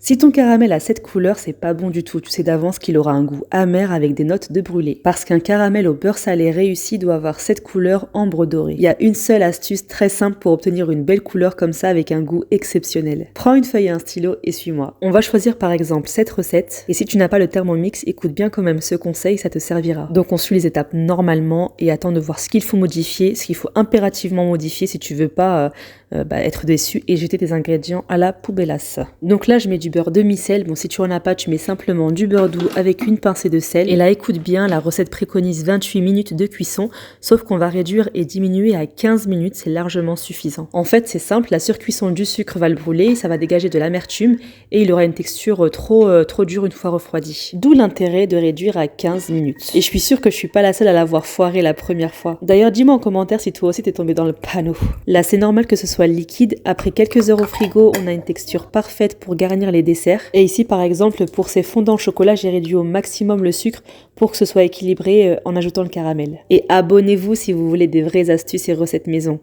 Si ton caramel a cette couleur, c'est pas bon du tout. Tu sais d'avance qu'il aura un goût amer avec des notes de brûlé. Parce qu'un caramel au beurre salé réussi doit avoir cette couleur ambre dorée. Il y a une seule astuce très simple pour obtenir une belle couleur comme ça avec un goût exceptionnel. Prends une feuille et un stylo et suis-moi. On va choisir par exemple cette recette. Et si tu n'as pas le Thermomix, écoute bien quand même ce conseil, ça te servira. Donc on suit les étapes normalement et attend de voir ce qu'il faut modifier, ce qu'il faut impérativement modifier si tu veux pas être déçu et jeter tes ingrédients à la poubelasse. Donc là je mets du beurre demi-sel. Bon, si tu en as pas, tu mets simplement du beurre doux avec une pincée de sel. Et là, écoute bien, la recette préconise 28 minutes de cuisson, sauf qu'on va réduire et diminuer à 15 minutes, c'est largement suffisant. En fait, c'est simple, la surcuisson du sucre va le brûler, ça va dégager de l'amertume et il aura une texture trop dure une fois refroidi. D'où l'intérêt de réduire à 15 minutes. Et je suis sûre que je suis pas la seule à l'avoir foiré la première fois. D'ailleurs, dis-moi en commentaire si toi aussi t'es tombé dans le panneau. Là, c'est normal que ce soit liquide. Après quelques heures au frigo, on a une texture parfaite pour garnir les desserts. Et ici, par exemple, pour ces fondants au chocolat, j'ai réduit au maximum le sucre pour que ce soit équilibré en ajoutant le caramel. Et abonnez-vous si vous voulez des vraies astuces et recettes maison.